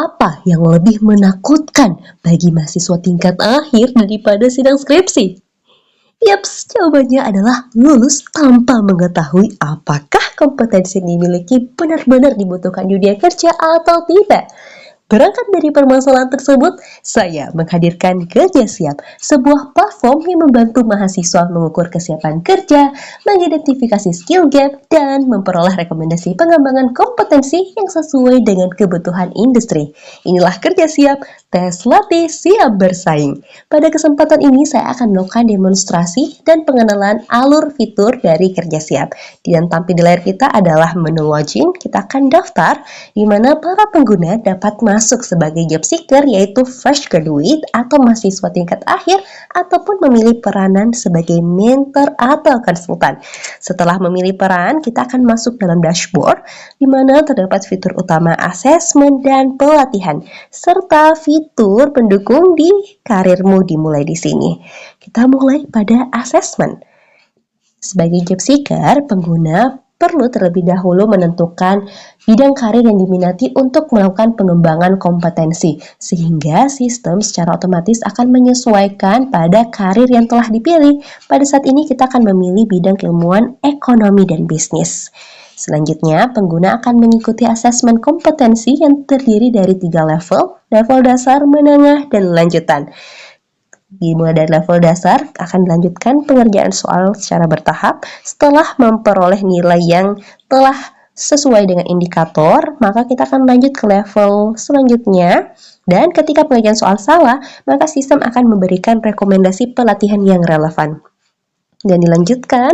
Apa yang lebih menakutkan bagi mahasiswa tingkat akhir daripada sidang skripsi? Yaps, jawabannya adalah lulus tanpa mengetahui apakah kompetensi yang dimiliki benar-benar dibutuhkan di dunia kerja atau tidak. Berangkat dari permasalahan tersebut, saya menghadirkan Kerja Siap, sebuah platform yang membantu mahasiswa mengukur kesiapan kerja, mengidentifikasi skill gap, dan memperoleh rekomendasi pengembangan kompetensi yang sesuai dengan kebutuhan industri. Inilah Kerja Siap, tes latih siap bersaing. Pada kesempatan ini saya akan melakukan demonstrasi dan pengenalan alur fitur dari Kerja Siap. Dan tampil di layar kita adalah menu login, kita akan daftar, di mana para pengguna dapat masuk sebagai job seeker yaitu fresh graduate atau mahasiswa tingkat akhir ataupun memilih peranan sebagai mentor atau konsultan. Setelah memilih peran, kita akan masuk dalam dashboard di mana terdapat fitur utama asesmen dan pelatihan serta fitur pendukung di karirmu dimulai di sini. Kita mulai pada asesmen. Sebagai job seeker, pengguna perlu terlebih dahulu menentukan bidang karir yang diminati untuk melakukan pengembangan kompetensi, sehingga sistem secara otomatis akan menyesuaikan pada karir yang telah dipilih. Pada saat ini kita akan memilih bidang keilmuan ekonomi dan bisnis. Selanjutnya, pengguna akan mengikuti asesmen kompetensi yang terdiri dari 3 level dasar, menengah, dan lanjutan. Dimulai dari level dasar, akan dilanjutkan pengerjaan soal secara bertahap. Setelah memperoleh nilai yang telah sesuai dengan indikator, maka kita akan lanjut ke level selanjutnya. Dan ketika pengerjaan soal salah, maka sistem akan memberikan rekomendasi pelatihan yang relevan. Dan dilanjutkan.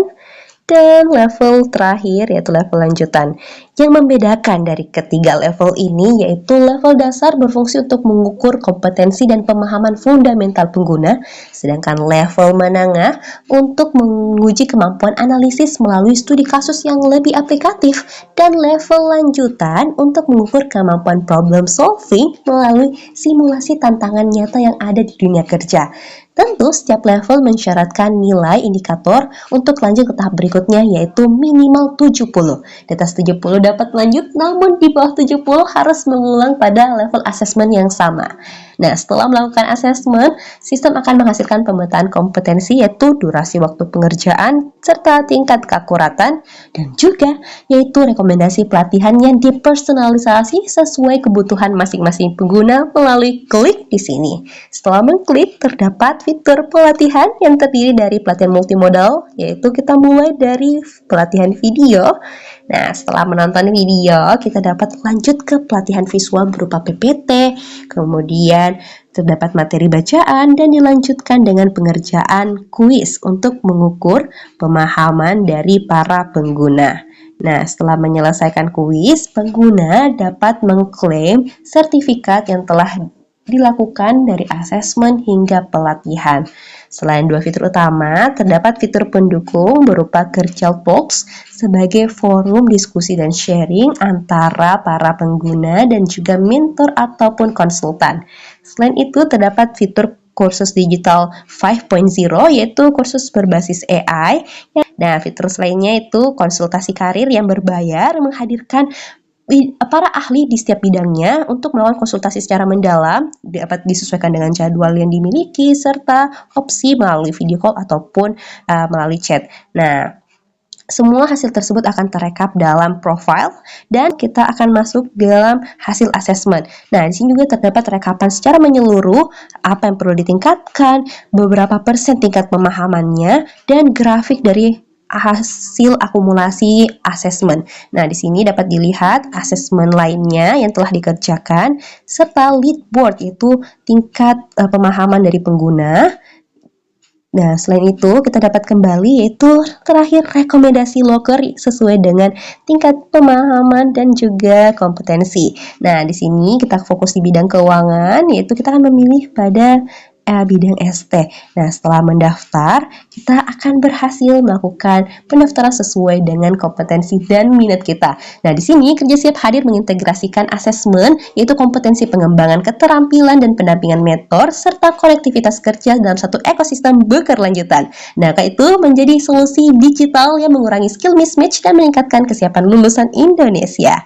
Dan level terakhir yaitu level lanjutan. Yang membedakan dari ketiga level ini yaitu level dasar berfungsi untuk mengukur kompetensi dan pemahaman fundamental pengguna, sedangkan level menengah untuk menguji kemampuan analisis melalui studi kasus yang lebih aplikatif, dan level lanjutan untuk mengukur kemampuan problem solving melalui simulasi tantangan nyata yang ada di dunia kerja. Tentu, setiap level mensyaratkan nilai indikator untuk lanjut ke tahap berikutnya yaitu minimal 70. Di atas 70 dapat lanjut, namun di bawah 70 harus mengulang pada level asesmen yang sama. Nah, setelah melakukan asesmen, sistem akan menghasilkan pemetaan kompetensi yaitu durasi waktu pengerjaan, serta tingkat keakuratan, dan juga yaitu rekomendasi pelatihan yang dipersonalisasi sesuai kebutuhan masing-masing pengguna melalui klik di sini. Setelah mengklik, terdapat fitur pelatihan yang terdiri dari pelatihan multimodal, yaitu kita mulai dari pelatihan video. Nah, setelah menonton video, kita dapat lanjut ke pelatihan visual berupa PPT, kemudian terdapat materi bacaan, dan dilanjutkan dengan pengerjaan kuis untuk mengukur pemahaman dari para pengguna. Nah, setelah menyelesaikan kuis, pengguna dapat mengklaim sertifikat yang telah dilakukan dari asesmen hingga pelatihan. Selain dua fitur utama, terdapat fitur pendukung berupa Virtual Box sebagai forum diskusi dan sharing antara para pengguna dan juga mentor ataupun konsultan. Selain itu, terdapat fitur kursus digital 5.0 yaitu kursus berbasis AI. Nah, fitur lainnya itu konsultasi karir yang berbayar, menghadirkan para ahli di setiap bidangnya untuk melakukan konsultasi secara mendalam, dapat disesuaikan dengan jadwal yang dimiliki, serta opsi melalui video call ataupun melalui chat. Nah, semua hasil tersebut akan terekap dalam profile dan kita akan masuk dalam hasil asesmen. Nah, di sini juga terdapat rekapan secara menyeluruh apa yang perlu ditingkatkan, beberapa persen tingkat pemahamannya, dan grafik dari hasil akumulasi asesmen. Nah, di sini dapat dilihat asesmen lainnya yang telah dikerjakan serta leaderboard yaitu tingkat pemahaman dari pengguna. Nah, selain itu kita dapat kembali yaitu terakhir rekomendasi loker sesuai dengan tingkat pemahaman dan juga kompetensi. Nah, di sini kita fokus di bidang keuangan yaitu kita akan memilih pada bidang ST. Nah, setelah mendaftar, kita akan berhasil melakukan pendaftaran sesuai dengan kompetensi dan minat kita. Nah, di sini Kerja Siap hadir mengintegrasikan asesmen, yaitu kompetensi pengembangan keterampilan dan pendampingan mentor, serta konektivitas kerja dalam satu ekosistem berkelanjutan. Nah, itu menjadi solusi digital yang mengurangi skill mismatch dan meningkatkan kesiapan lulusan Indonesia.